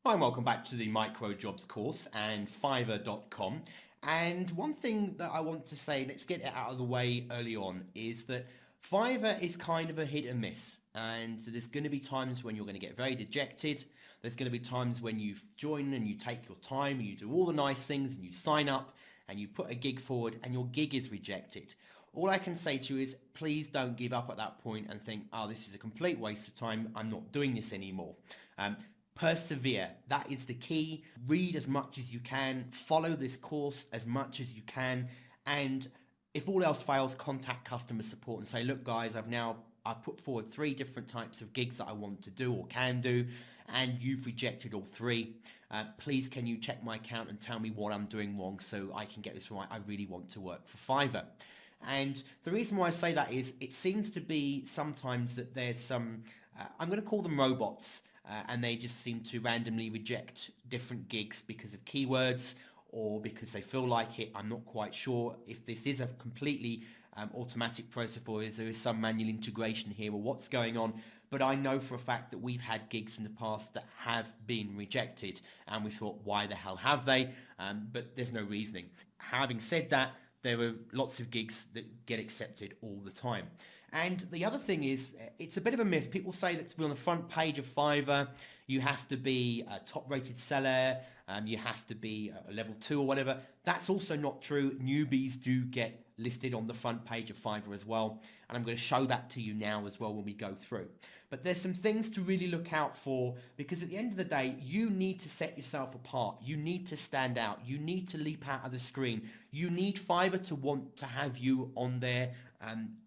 Hi, and welcome back to the Micro Jobs course and Fiverr.com. And one thing that I want to say, let's get it out of the way early on, is that Fiverr is kind of a hit and miss. And there's going to be times when you're going to get very dejected. There's going to be times when you join and you take your time and you do all the nice things and you sign up and you put a gig forward and your gig is rejected. All I can say to you is please don't give up at that point and think, oh, this is a complete waste of time. I'm not doing this anymore. Persevere. That is the key. Read as much as you can. Follow this course as much as you can. And if all else fails, contact customer support and say, look, guys, I've put forward 3 different types of gigs that I want to do or can do, and you've rejected all 3. Please, can you check my account and tell me what I'm doing wrong so I can get this right? I really want to work for Fiverr. And the reason why I say that is it seems to be sometimes that there's some, I'm going to call them robots, and they just seem to randomly reject different gigs because of keywords or because they feel like it. I'm not quite sure if this is a completely automatic process or if there is some manual integration here or what's going on. But I know for a fact that we've had gigs in the past that have been rejected and we thought, why the hell have they? But there's no reasoning. Having said that, there are lots of gigs that get accepted all the time. And the other thing is, it's a bit of a myth. People say that to be on the front page of Fiverr, you have to be a top-rated seller, you have to be a level 2 or whatever. That's also not true. Newbies do get listed on the front page of Fiverr as well. And I'm going to show that to you now as well when we go through. But there's some things to really look out for, because at the end of the day, you need to set yourself apart. You need to stand out. You need to leap out of the screen. You need Fiverr to want to have you on their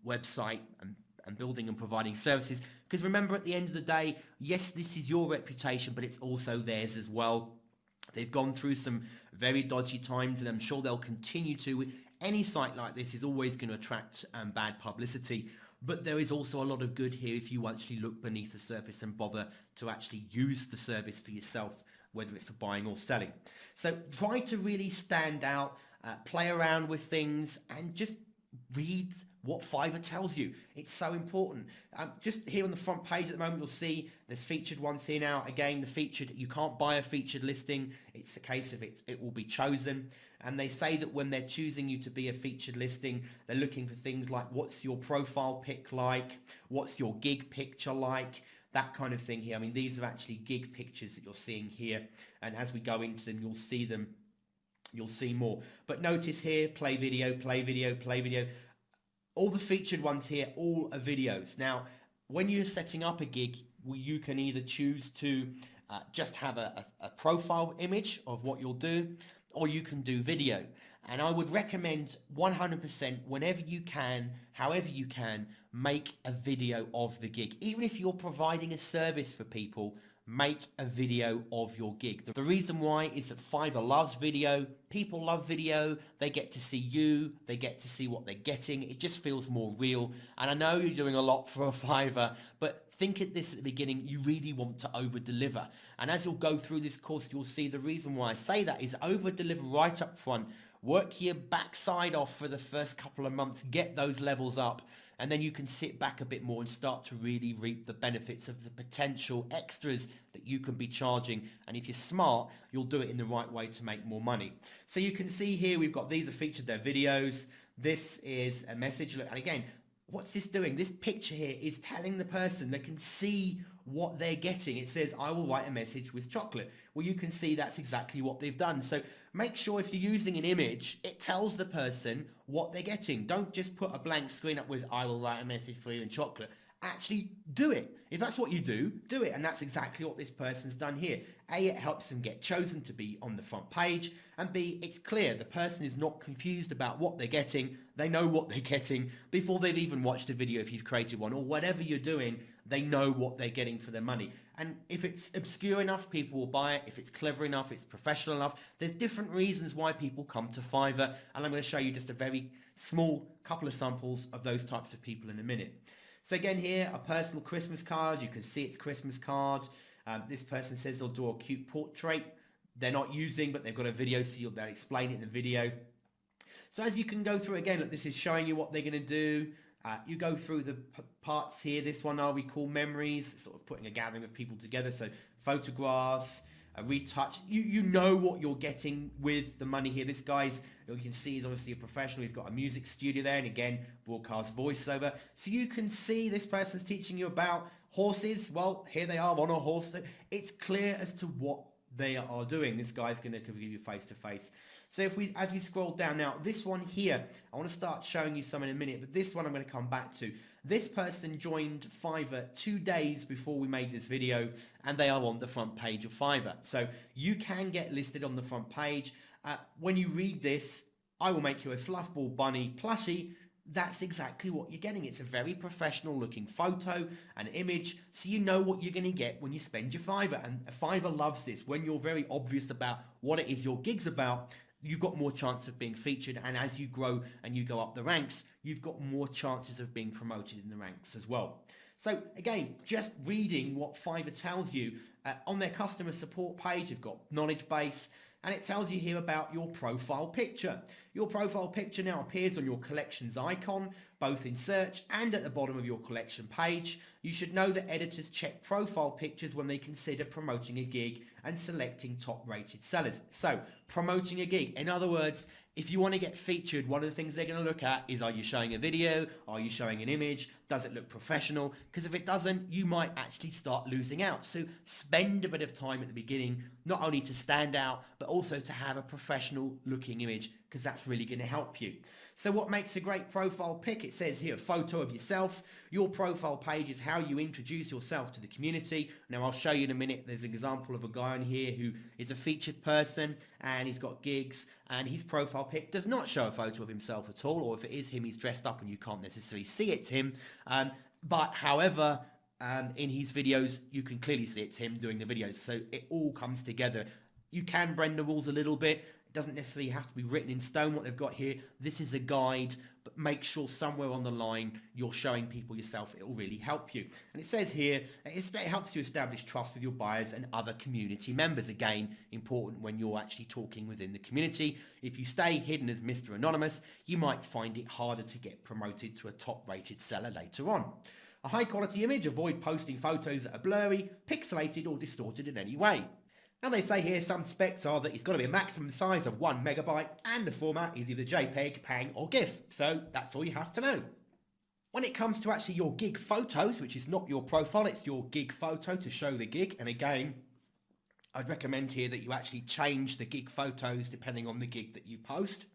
website and building and providing services. Because remember, at the end of the day, yes, this is your reputation, but it's also theirs as well. They've gone through some very dodgy times, and I'm sure they'll continue to. Any site like this is always going to attract bad publicity. But there is also a lot of good here if you actually look beneath the surface and bother to actually use the service for yourself, whether it's for buying or selling. So try to really stand out, play around with things, and just read what Fiverr tells you. It's so important. Just here on the front page at the moment, you'll see there's featured ones here now. Again, the featured, you can't buy a featured listing. It's a case of it will be chosen. And they say that when they're choosing you to be a featured listing, they're looking for things like what's your profile pic like, what's your gig picture like, that kind of thing here. I mean, these are actually gig pictures that you're seeing here. And as we go into them, you'll see them. You'll see more. But notice here, play video, play video, play video. All the featured ones here, all are videos. Now, when you're setting up a gig, you can either choose to just have a profile image of what you'll do, or you can do video. And I would recommend 100% whenever you can, however you can, make a video of the gig. Even if you're providing a service for people, make a video of your gig. The reason why is that Fiverr loves video. People love video. They get to see you. They get to see what they're getting. It just feels more real. And I know you're doing a lot for a Fiverr, but think at this at the beginning, you really want to over-deliver. And as you'll go through this course, you'll see the reason why I say that is over-deliver right up front. Work your backside off for the first couple of months, get those levels up, and then you can sit back a bit more and start to really reap the benefits of the potential extras that you can be charging. And if you're smart, you'll do it in the right way to make more money. So you can see here, we've got, these are featured, their videos. This is a message. And again, what's this doing? This picture here is telling the person they can see what they're getting. It says, I will write a message with chocolate. Well, you can see that's exactly what they've done. So make sure if you're using an image, it tells the person what they're getting. Don't just put a blank screen up with, I will write a message for you in chocolate. Actually do it. If that's what you do, do it. And that's exactly what this person's done here. A, it helps them get chosen to be on the front page. And B, it's clear the person is not confused about what they're getting. They know what they're getting before they've even watched a video if you've created one, or whatever you're doing, they know what they're getting for their money. And if it's obscure enough, people will buy it. If it's clever enough, it's professional enough. There's different reasons why people come to Fiverr. And I'm going to show you just a very small couple of samples of those types of people in a minute. So again here, a personal Christmas card. You can see it's Christmas card. This person says they'll do a cute portrait. They're not using, but they've got a video, so they'll explain it in the video. So as you can go through again, look, this is showing you what they're going to do. You go through the parts here. This one we call memories, sort of putting a gathering of people together. So photographs, a retouch. You know what you're getting with the money here. This guy's, you can see, he's obviously a professional. He's got a music studio there, and again, broadcast voiceover. So you can see this person's teaching you about horses. Well, here they are on a horse. So it's clear as to what they are doing. This guy's going to give you face to face. So as we scroll down now, this one here, I want to start showing you some in a minute, but this one I'm going to come back to. This person joined Fiverr 2 days before we made this video, and they are on the front page of Fiverr. So you can get listed on the front page. When you read this, I will make you a Fluffball Bunny plushie. That's exactly what you're getting. It's a very professional looking photo, an image, so you know what you're going to get when you spend your Fiverr. And Fiverr loves this. When you're very obvious about what it is your gig's about, you've got more chance of being featured, and as you grow and you go up the ranks, you've got more chances of being promoted in the ranks as well. So again, just reading what Fiverr tells you on their customer support page, they've got knowledge base, and it tells you here about your profile picture. Your profile picture now appears on your collections icon, both in search and at the bottom of your collection page. You should know that editors check profile pictures when they consider promoting a gig and selecting top rated sellers. So promoting a gig, in other words, if you want to get featured, one of the things they're going to look at is, are you showing a video? Are you showing an image? Does it look professional? Because if it doesn't, you might actually start losing out. So spend a bit of time at the beginning, not only to stand out, but also to have a professional looking image, because that's really going to help you. So what makes a great profile pic? It says here, a photo of yourself. Your profile page is how you introduce yourself to the community. Now I'll show you in a minute. There's an example of a guy on here who is a featured person, and he's got gigs, and his profile pic does not show a photo of himself at all, or if it is him, he's dressed up and you can't necessarily see it's him. But however, in his videos, you can clearly see it's him doing the videos. So it all comes together. You can bend the rules a little bit. Doesn't necessarily have to be written in stone what they've got here. This is a guide, but make sure somewhere on the line you're showing people yourself. It will really help you. And it says here, it helps you establish trust with your buyers and other community members. Again, important when you're actually talking within the community. If you stay hidden as Mr. Anonymous, you might find it harder to get promoted to a top rated seller later on. A high quality image, avoid posting photos that are blurry, pixelated or distorted in any way. And they say here some specs are that it's got to be a maximum size of 1 megabyte and the format is either JPEG, PNG or GIF. So that's all you have to know. When it comes to actually your gig photos, which is not your profile, it's your gig photo to show the gig. And again, I'd recommend here that you actually change the gig photos depending on the gig that you post.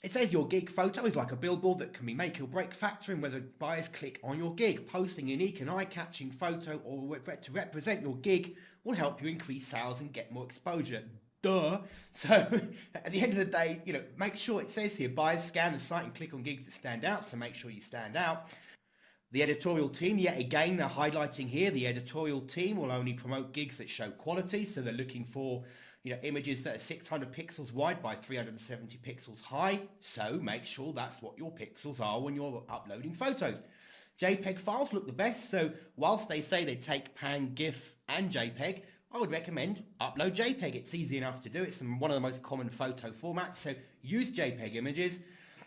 It says your gig photo is like a billboard that can be make or break factor in whether buyers click on your gig. Posting a unique and eye-catching photo or to represent your gig will help you increase sales and get more exposure. Duh. So at the end of the day, make sure it says here, buyers scan the site and click on gigs that stand out. So make sure you stand out. The editorial team, yet again, they're highlighting here, the editorial team will only promote gigs that show quality. So they're looking for images that are 600 pixels wide by 370 pixels high. So make sure that's what your pixels are when you're uploading photos. JPEG files look the best. So whilst they say they take PNG, GIF and JPEG, I would recommend upload JPEG. It's easy enough to do. It's one of the most common photo formats. So use JPEG images.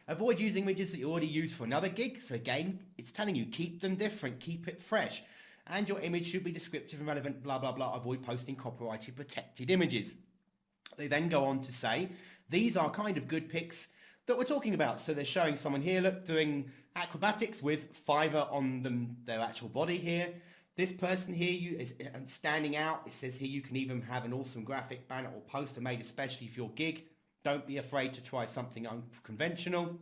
Avoid using images that you already use for another gig. So again, it's telling you keep them different, keep it fresh. And your image should be descriptive and relevant, blah, blah, blah. Avoid posting copyrighted protected images. They then go on to say, these are kind of good pics that we're talking about. So they're showing someone here, look, doing acrobatics with Fiverr on their actual body here. This person here is standing out. It says here you can even have an awesome graphic banner or poster made especially for your gig. Don't be afraid to try something unconventional.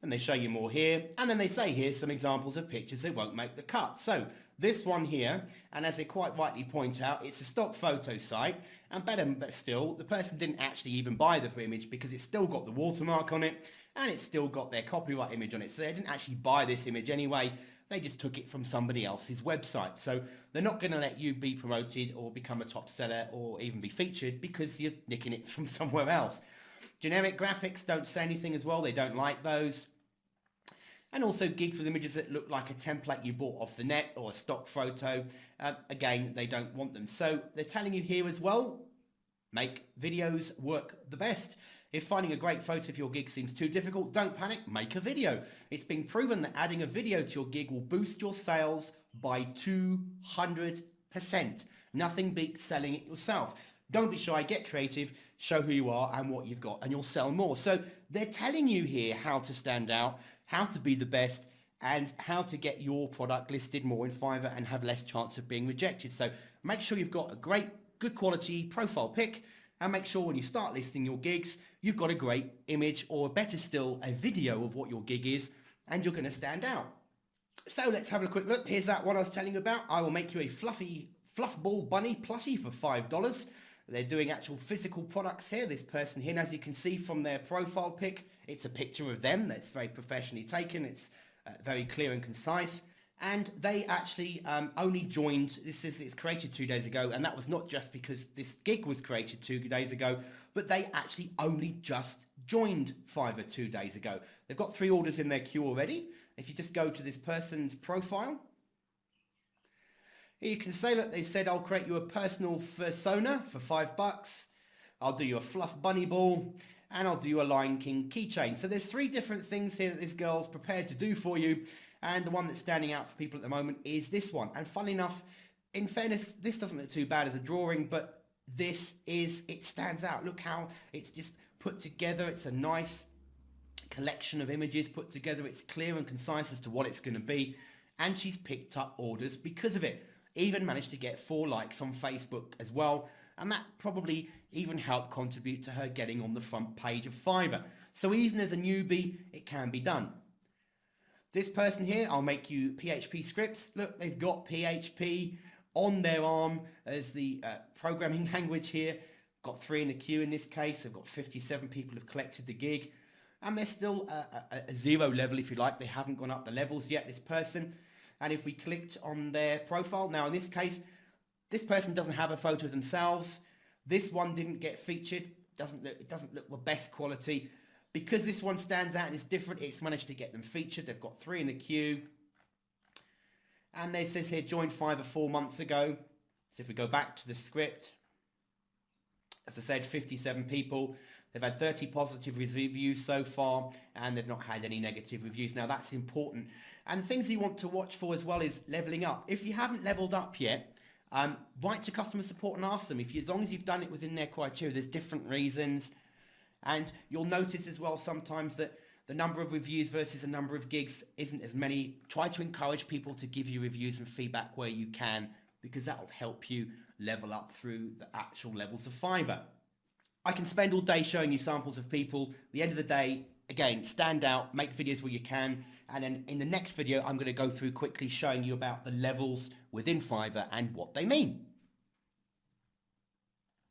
And they show you more here. And then they say here's some examples of pictures that won't make the cut. So this one here, and as they quite rightly point out, it's a stock photo site. And better but still, the person didn't actually even buy the image because it's still got the watermark on it and it's still got their copyright image on it. So they didn't actually buy this image anyway. They just took it from somebody else's website. So they're not going to let you be promoted or become a top seller or even be featured because you're nicking it from somewhere else. Generic graphics don't say anything as well. They don't like those. And also gigs with images that look like a template you bought off the net or a stock photo. Again, they don't want them. So they're telling you here as well, make videos work the best. If finding a great photo of your gig seems too difficult, don't panic, make a video. It's been proven that adding a video to your gig will boost your sales by 200%. Nothing beats selling it yourself. Don't be shy, get creative, show who you are and what you've got, and you'll sell more. So they're telling you here how to stand out, how to be the best, and how to get your product listed more in Fiverr and have less chance of being rejected. So make sure you've got a great, good quality profile pic, and make sure when you start listing your gigs, you've got a great image, or better still, a video of what your gig is, and you're going to stand out. So let's have a quick look. Here's that one I was telling you about. I will make you a fluffy fluffball bunny plushie for $5. They're doing actual physical products here. This person here, and as you can see from their profile pic, it's a picture of them that's very professionally taken. It's very clear and concise. And they actually only joined, it's created 2 days ago, and that was not just because this gig was created 2 days ago, but they actually only just joined Fiverr 2 days ago. They've got 3 orders in their queue already. If you just go to this person's profile, here you can say, look, they said, I'll create you a personal persona for $5. I'll do you a fluff bunny ball, and I'll do you a Lion King keychain. So there's 3 different things here that this girl's prepared to do for you. And the one that's standing out for people at the moment is this one. And funnily enough, in fairness, this doesn't look too bad as a drawing, but it stands out. Look how it's just put together. It's a nice collection of images put together. It's clear and concise as to what it's going to be. And she's picked up orders because of it. Even managed to get 4 likes on Facebook as well. And that probably even helped contribute to her getting on the front page of Fiverr. So even as a newbie, it can be done. This person here, I'll make you PHP scripts. Look, they've got PHP on their arm as the programming language here. Got 3 in the queue in this case. They've got 57 people who've collected the gig. And they're still a 0 level, if you like. They haven't gone up the levels yet, this person. And if we clicked on their profile, now in this case, this person doesn't have a photo of themselves. This one didn't get featured. It doesn't look the best quality. Because this one stands out and is different, it's managed to get them featured. They've got 3 in the queue. And they says here, joined Fiverr 4 months ago. So if we go back to the script, as I said, 57 people. They've had 30 positive reviews so far, and they've not had any negative reviews. Now that's important. And things you want to watch for as well is leveling up. If you haven't leveled up yet, write to customer support and ask them. As long as you've done it within their criteria, there's different reasons. And you'll notice as well sometimes that the number of reviews versus the number of gigs isn't as many. Try to encourage people to give you reviews and feedback where you can, because that will help you level up through the actual levels of Fiverr. I can spend all day showing you samples of people. At the end of the day, again, stand out, make videos where you can. And then in the next video, I'm going to go through quickly showing you about the levels within Fiverr and what they mean.